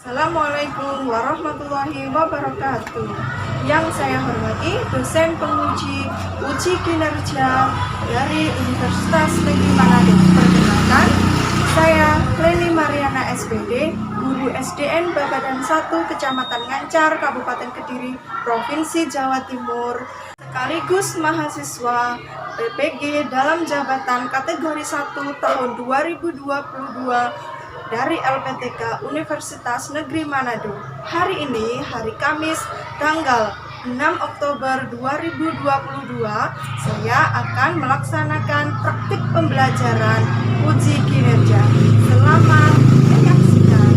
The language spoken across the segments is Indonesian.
Assalamualaikum warahmatullahi wabarakatuh. Yang saya hormati dosen penguji uji kinerja dari Universitas Negeri Manado. Perkenalkan, saya Leni Mariana SPD, Guru SDN Babadan 1 Kecamatan Ngancar, Kabupaten Kediri, Provinsi Jawa Timur, sekaligus mahasiswa PPG dalam jabatan kategori 1 tahun 2022 dari LPTK Universitas Negeri Manado. Hari ini, hari Kamis, tanggal 6 Oktober 2022, saya akan melaksanakan praktik pembelajaran uji kinerja. Selamat menyaksikan.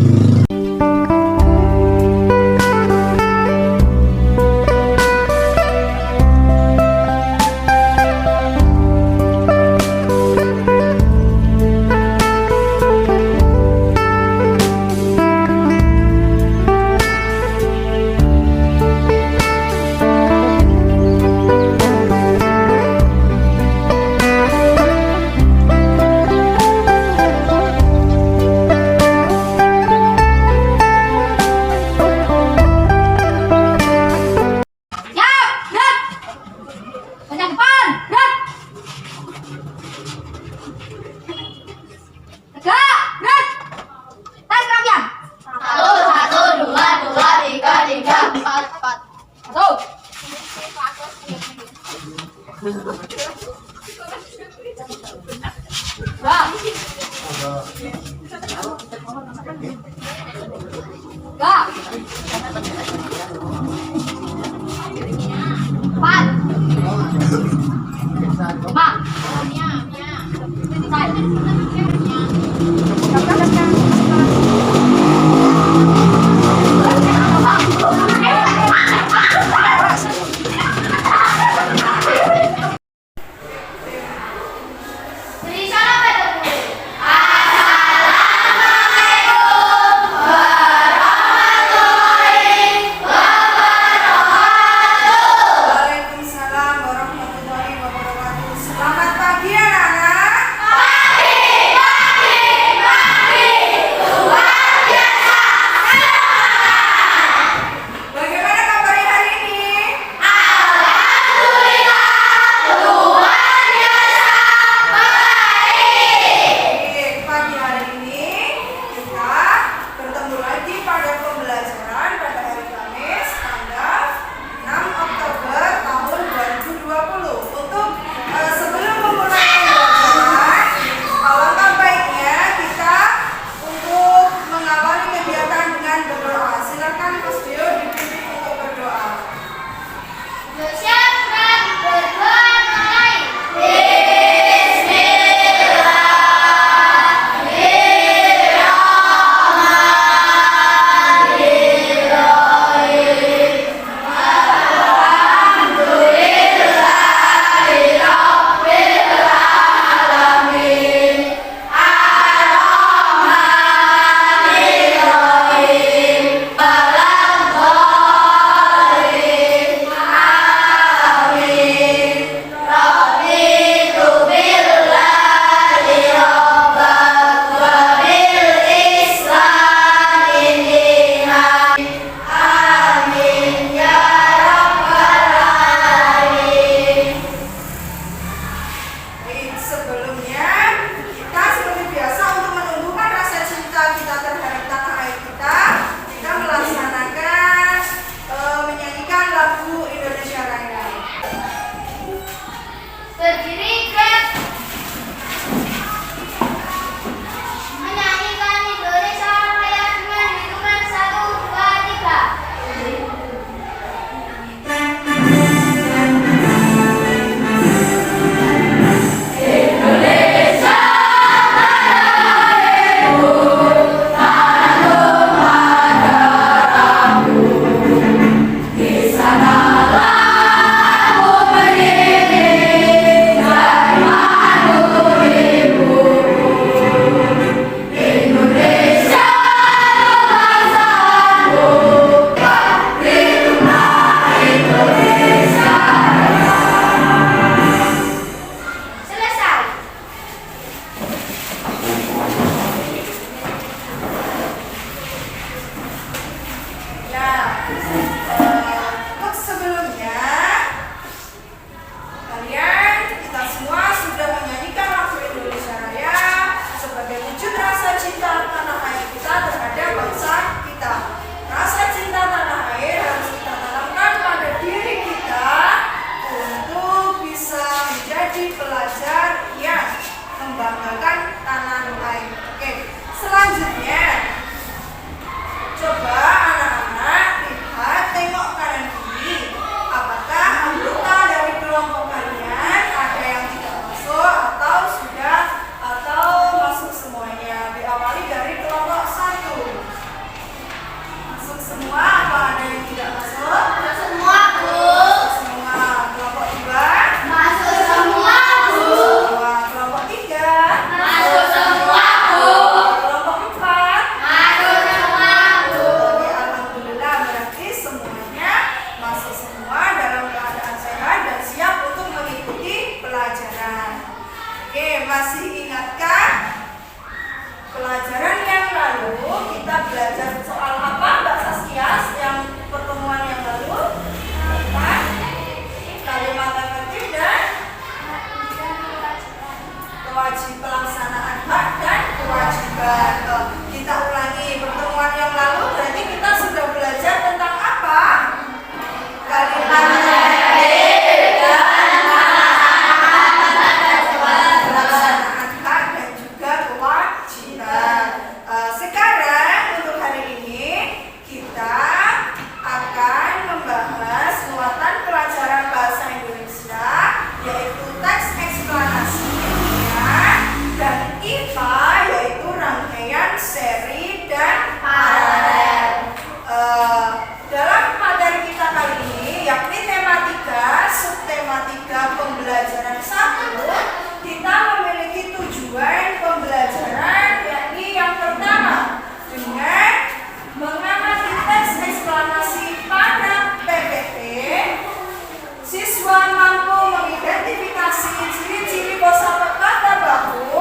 Oke, masih ingatkah pelajaran yang lalu kita belajar soal apa, Mbak Saskia, yang pertemuan yang lalu? Apa? Kalimat efektif dan kewajiban, pelaksanaan hak dan kewajiban. Kita ulangi pertemuan yang lalu, berarti kita sudah belajar tentang apa? Kalimat efektif dan pelaksanaan hak dan juga kewajiban. Sekarang untuk hari ini kita akan membahas muatan pelajaran bahasa Indonesia, yaitu teks eksplanasi dan IPA, yaitu rangkaian seri dan paralel. Dalam materi kita kali ini, yakni tematika, subtematika pembelajaran 1, kita memiliki tujuan pembelajaran, yakni yang pertama dengan mengamati teks eksplanasi pada PPT. Siswa mampu mengidentifikasi ciri-ciri kosakata baku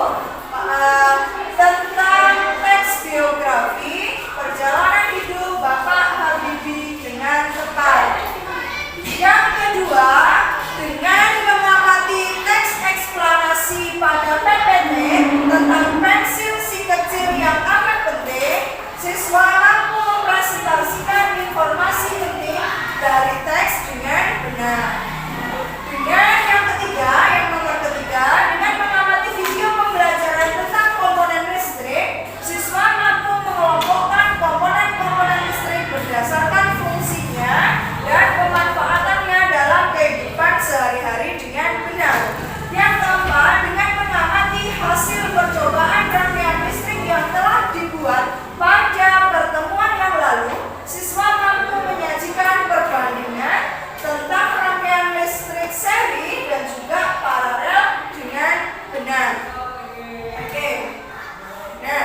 tentang teks biografi perjalanan hidup Bapak Habibie dengan tepat. Yang kedua, dengan mengamati teks eksplanasi pada PPT tentang pensil si kecil yang amat penting, siswa mampu mempresentasikan informasi penting dari teks dengan benar. Dengan yang ketiga, yang nomor ketiga, dengan mengamati video pembelajaran tentang komponen listrik, siswa mampu mengelompokkan komponen-komponen listrik berdasarkan fungsinya dan pemanfaatannya dalam kehidupan sehari-hari dengan benar. Yang keempat, dengan mengamati hasil percobaan rangkaian listrik yang telah dibuat pada pertemuan yang lalu, siswa mampu menyajikan perbandingan tentang rangkaian listrik seri dan juga paralel dengan benar. Oke. Nah,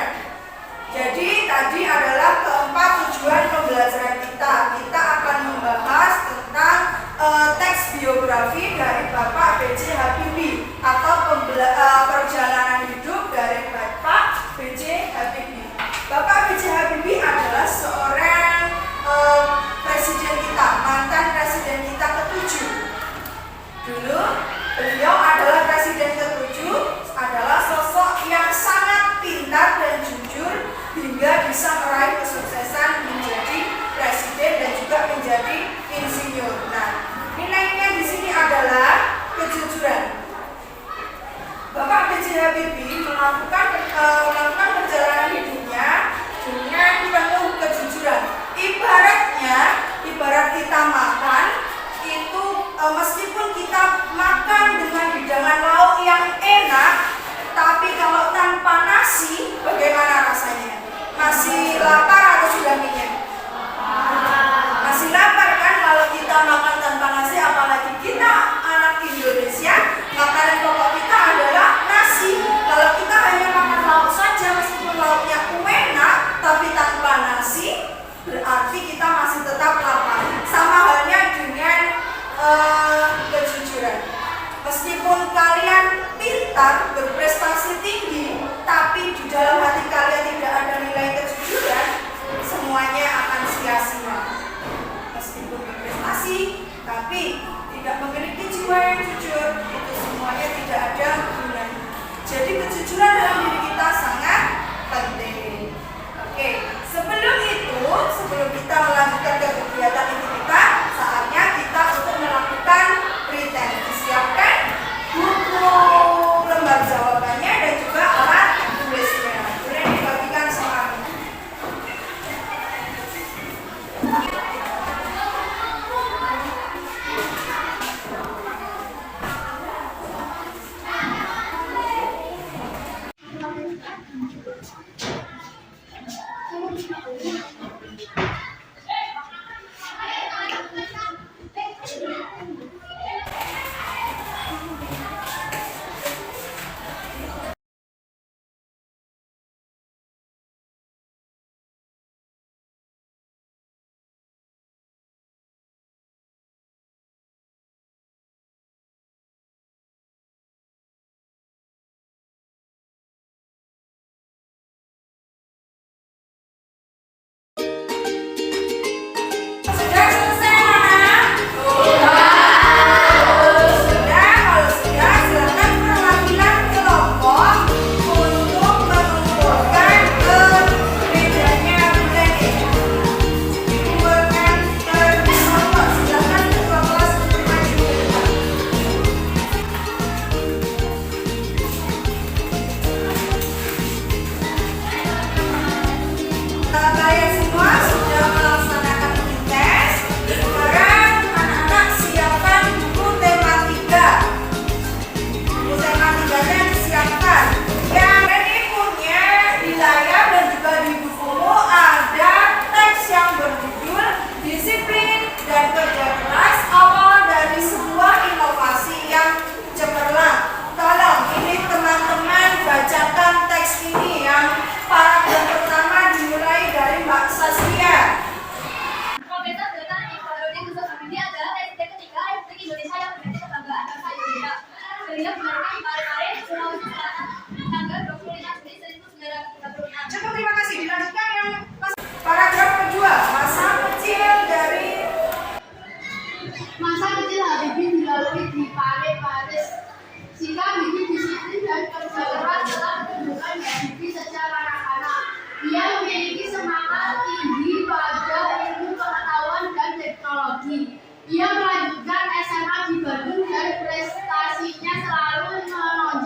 jadi tadi adalah keempat tujuan pembelajaran kita. Kita akan membahas tentang teks biografi dari Bapak B.J. Habibie atau perjalanan hidup dari Bapak B.J. Habibie. Bapak B.J. Habibie adalah seorang presiden kita, mantan presiden kita ke-7. Dulu beliau adalah presiden ke-7, adalah sosok yang sangat pintar dan jujur hingga bisa meraih kesuksesan menjadi presiden dan juga menjadi insinyur. Nah, nilainya di sini adalah kejujuran. Bapak B.J. Habibie melakukan perjalanan hidupnya dengan penuh kejujuran. Ibarat kita makan itu, meskipun kita makan dengan hidangan lauk yang enak, tapi kalau tanpa nasi, bagaimana rasanya? Masih lapar atau sudah kenyang? Masih lapar kan kalau kita makan tanpa nasi, apalagi kita anak Indonesia, makanan pokok kita adalah nasi. Kalau kita hanya makan lauk saja, meskipun lauknya enak, tapi tanpa nasi, berarti kita masih tetap lapar. Sama halnya dengan kejujuran. Meskipun kalian pintar, berprestasi tinggi, tapi di dalam hati kalian tidak ada nilai kejujuran, semuanya akan sia-sia. Meskipun berprestasi, tapi tidak memiliki jiwa yang jujur, itu semuanya tidak ada gunanya. Jadi kejujuran dalam diri kita sangat penting. Oke, sebelum kita melanjutkan ke kegiatan inti kita, saatnya kita untuk melakukan pretend. Disiapkan buku lembar jawabannya dan juga alat tulisnya. Boleh dibagikan soalnya. Beliau melahirkan kemarin tanggal 26 Mei 1996. Cukup, terima kasih. Dilanjutkan yang paragraf kedua, masa kecil dari Masa kecil Habibie dilalui di Paris. Sikap Habibie disiplin dan kerja keras telah menunjukkan Habibie sejak anak-anak. Ia memiliki semangat tinggi pada ilmu pengetahuan dan teknologi. Ia melanjutkan SMA di Bandung dan prestasinya selalu menonjol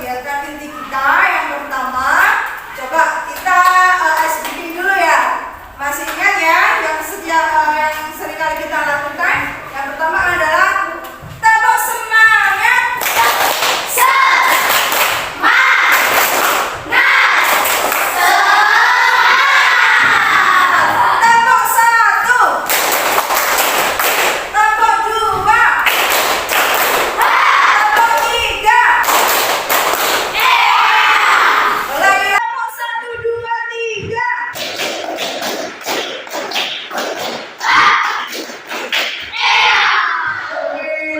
kegiatan inti kita yang pertama. Coba kita ice breaking dulu ya. Masih ingat ya yang sering kali kita lakukan? Yang pertama adalah tepuk semangat. Tepuk satu. Tepuk dua. Tepuk tiga. Lagi tepuk satu, dua, tiga.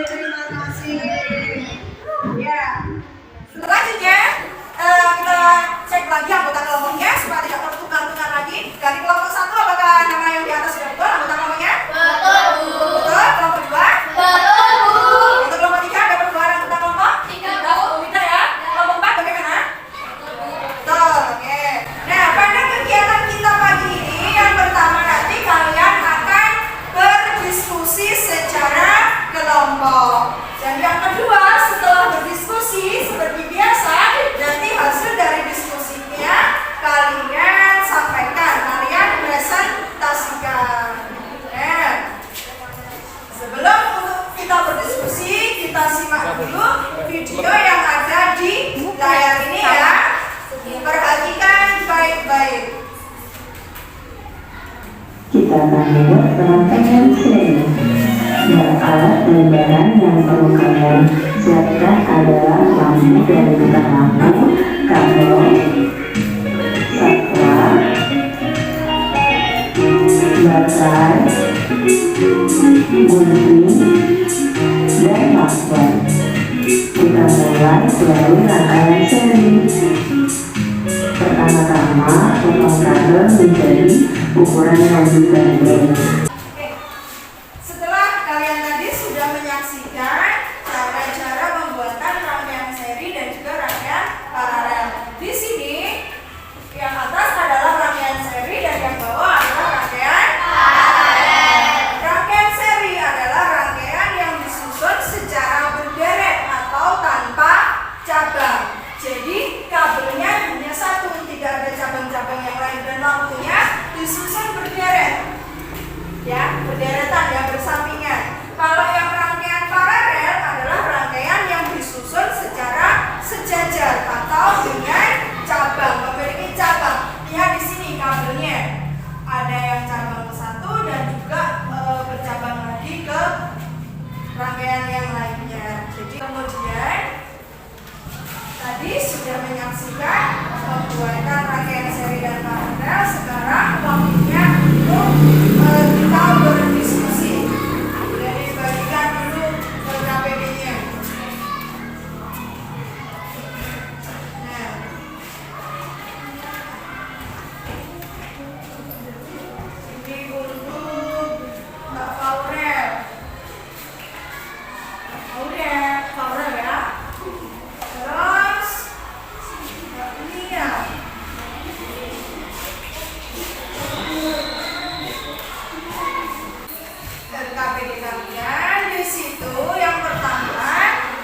Terima kasih. Ya. Selanjutnya kita cek lagi anggota kelompoknya supaya tidak tertukar-tukar lagi. Dari kelompok satu, apakah nama yang di atas sudah betul anggota kelompoknya? Betul. Kelompok dua? Untuk kelompok tiga ada perubahan anggota kelompok? Tidak ya. Kelompok empat bagaimana? Betul. Oke. Nah, pada kegiatan kita pagi ini yang pertama nanti kalian akan berdiskusi secara kelompok. Dan yang kedua, setelah berdiskusi seperti biasa, nanti hasil dari diskusinya kalian sampaikan, kalian presentasikan. Nah, sebelum untuk kita berdiskusi, kita simak dulu video yang ada di layar ini ya. Perhatikan baik-baik. Kita akan membuat rangkaian seri. Dan alat dan barang yang perlu kalian siapkan adalah lampu dari tukang lampu, kabel, saklar, baterai, gunting, dan marker. Kita mulai melalui rangkaian seri. Pertama-tama, potong kabel menjadi ukuran yang digandeng. Setelah kalian tadi sudah menyaksikan cara-cara pembuatan rangkaian seri dan juga rangkaian paralel. Di sini yang atas adalah rangkaian seri dan yang bawah adalah rangkaian paralel. Rangkaian seri adalah rangkaian yang disusun secara berderet atau tanpa cabang. Jadi kabelnya hanya satu, tidak ada cabang-cabang yang lain dan lampunya disusun berderet. Ya, berderetan ya, bersampingan. Kalau yang rangkaian paralel adalah rangkaian yang disusun secara sejajar atau dengan cabang, memiliki cabang. Lihat di sini kabelnya. Ada yang cabang ke satu dan juga bercabang lagi ke rangkaian yang lainnya. Jadi kemudian tadi sudah menyaksikan pembuatan rangkaian seri dan paralel. Sekarang waktunya untuk kita berdiskusi. Jadi bagikan dulu ke KPD-nya. Nah, ini untuk Mbak Faurel. Faurel ya. Terus Mbak Nia. Dan KPD kalian di situ yang pertama,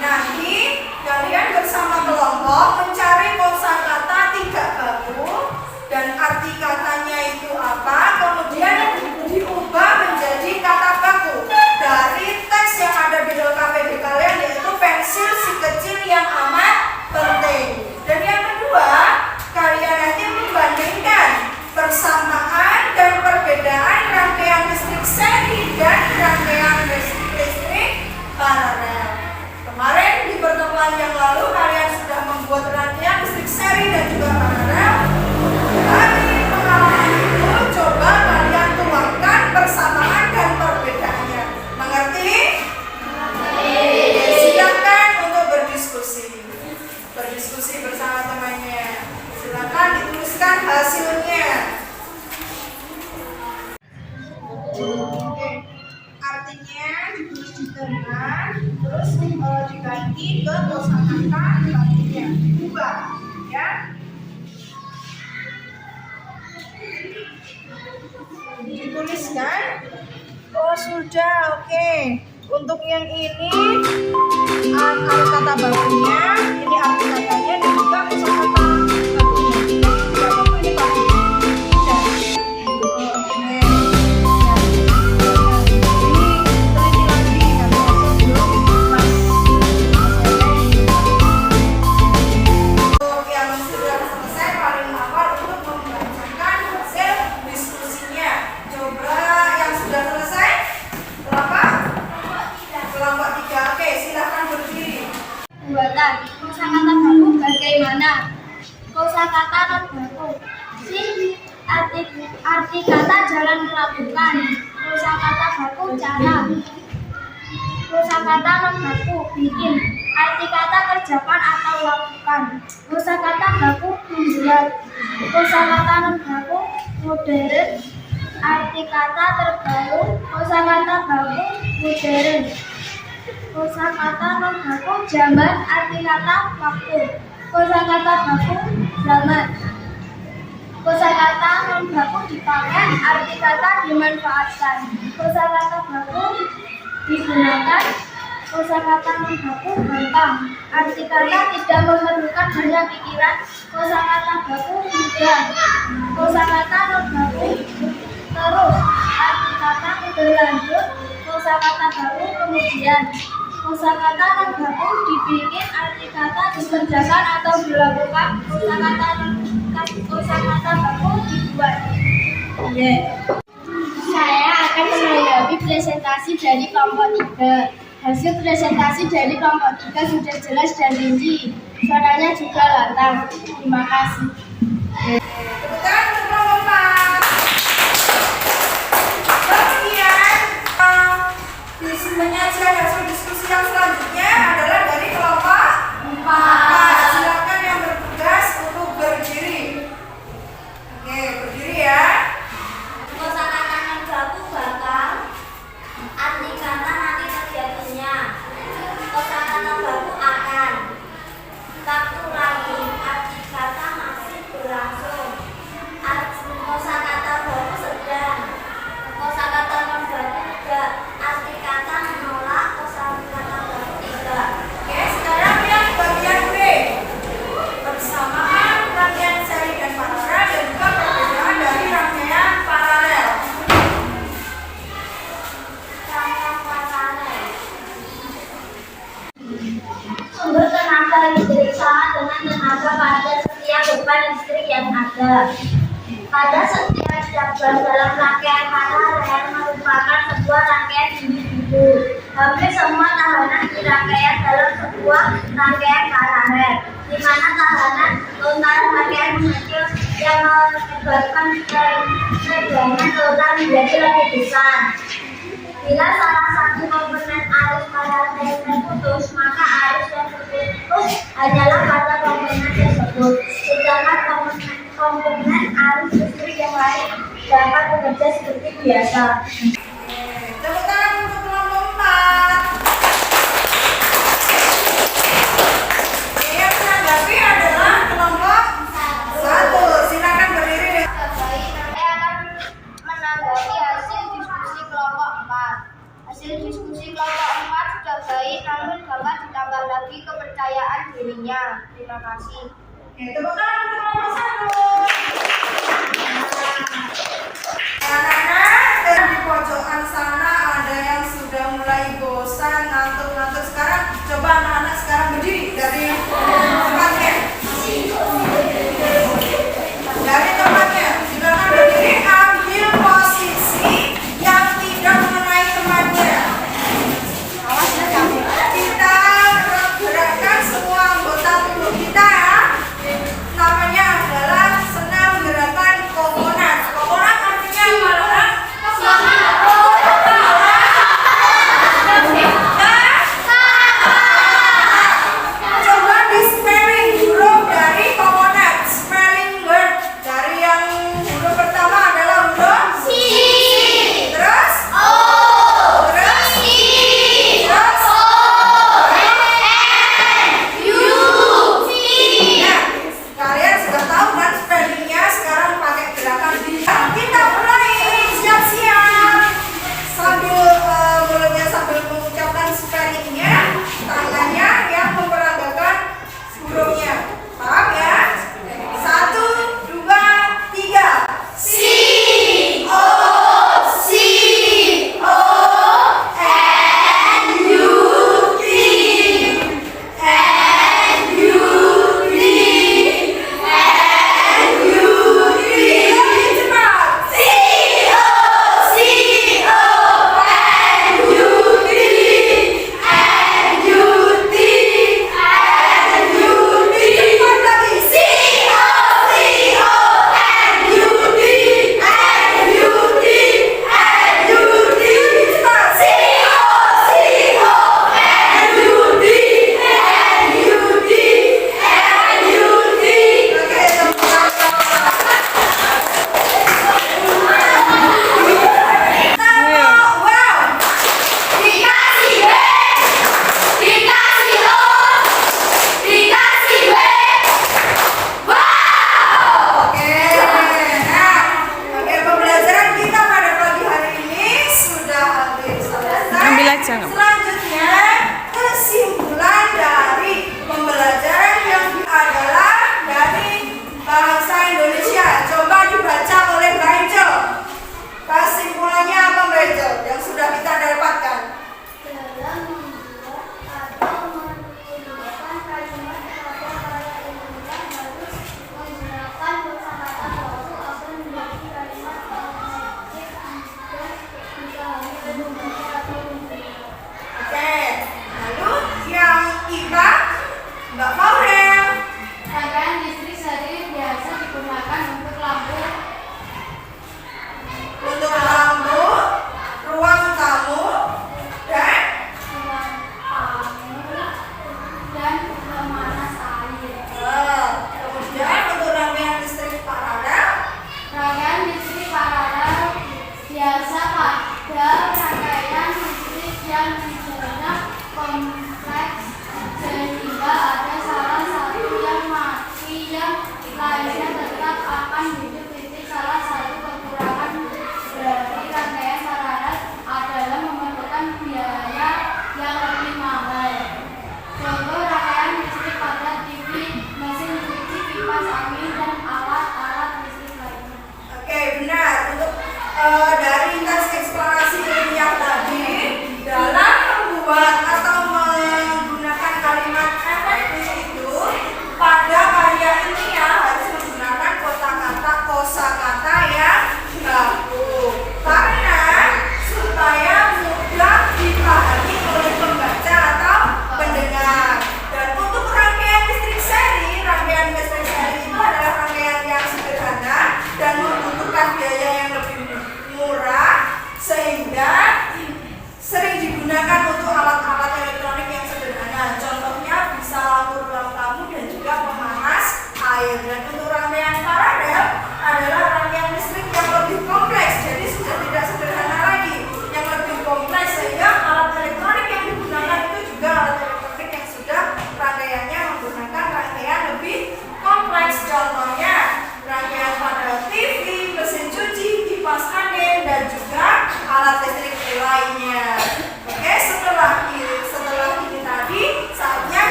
nanti kalian bersama kelompok mencari kosakata tiga baku dan arti katanya itu apa, kemudian diubah menjadi kata baku dari teks yang ada di dalam KPD kalian, yaitu pensil si kecil yang amat penting. Dan yang kedua, kalian nanti membandingkan persamaan dan perbedaan rangkaian listrik seri dan rangkaian listrik paralel. Kemarin di pertemuan yang lalu kalian sudah membuat rangkaian listrik seri dan juga paralel. Dari pengalaman itu coba kalian tuangkan persamaan dan perbedaannya. Mengerti? Silakan untuk berdiskusi. Berdiskusi bersama temannya. Silakan dituliskan hasilnya. Oke, artinya ditulis di tengah, terus diganti ke kosakata selanjutnya, ubah, ya. Dituliskan. Oh sudah, oke. Untuk yang ini arti kata bakunya, ini arti katanya perbuatan. Kosakata baku bagaimana? Kosakata non baku. Arti kata jalan melakukan. Kosakata baku cara. Kosakata non baku bikin. Arti kata kerjakan atau lakukan. Kosakata baku membuat. Kosakata non baku modern. Arti kata terbaru. Kosakata baku modern. Kosakata non baku zaman. Arti kata waktu. Kosakata baku zaman. Kosakata non baku dipakai. Arti kata dimanfaatkan. Kosakata baku digunakan. Kosakata non baku gampang. Arti kata tidak memerlukan banyak pikiran. Kosakata baku mudah. Kosakata non baku terus. Arti kata berlanjut. Kosakata baku kemudian. Kosakata non baku dibikin. Arti kata dikerjakan atau dilakukan. Kosakata baku dibuat. Saya akan menanggapi presentasi dari kelompok 3. Hasil presentasi dari kelompok 3 sudah jelas dan rinci. Suaranya juga lantang. Terima kasih. Tepuk tangan untuk kelompok 4. Kemudian menyajikan hasil diskusi yang selanjutnya adalah dari kelompok 4. Silakan yang bertugas untuk berdiri. Oke, berdiri ya. Kosakata non baku bakal. Arti kata nanti terjadinya. Kosakata baku akan. Waktu lagi. Arti kata masih berlangsung. Kosakata baku sedang. Kosakata non baku tidak. Arti kata menolak. Kosakata baku tidak. Oke, sekarang yang bagian B. Persamaan rangkaian seri dan paralel dan juga perbedaan dari rangkaian paralel. Rangkaian paralel. Sumber tenaga listrik sama dengan tenaga pada setiap beban listrik yang ada. Pada setiap cabang dalam rangkaian paralel merupakan sebuah rangkaian individu. Hampir semua tahanan di rangkaian dalam sebuah rangkaian paralel, di mana tahanan total rangkaian kecil yang menyebabkan tegangan total menjadi lebih besar. Bila salah satu komponen arus paralel terputus, maka arus yang terputus hanyalah pada komponen tersebut. Sedangkan komponen arus listrik yang lain dapat bekerja seperti biasa. Tepuk tangan untuk kelompok 4. Oke, yang menanggapi adalah kelompok 1. Silakan berdiri. Saya akan menanggapi hasil diskusi kelompok 4. Hasil diskusi kelompok 4 sudah baik, namun dapat ditambah lagi kepercayaan dirinya. Terima kasih. Oke, tepuk tangan untuk kelompok 1. Anak-anak di pojokan sana ada yang sudah mulai bosan, ngantuk-ngantuk. Sekarang coba anak-anak sekarang berdiri dari tempatnya. Dari tempatnya, silakan berdiri, ambil posisi yang tidak mengenai temannya. Kita gerakkan semua anggota tubuh kita ya. Namanya adalah senam gerakan kokonat. Kokonat artinya apa?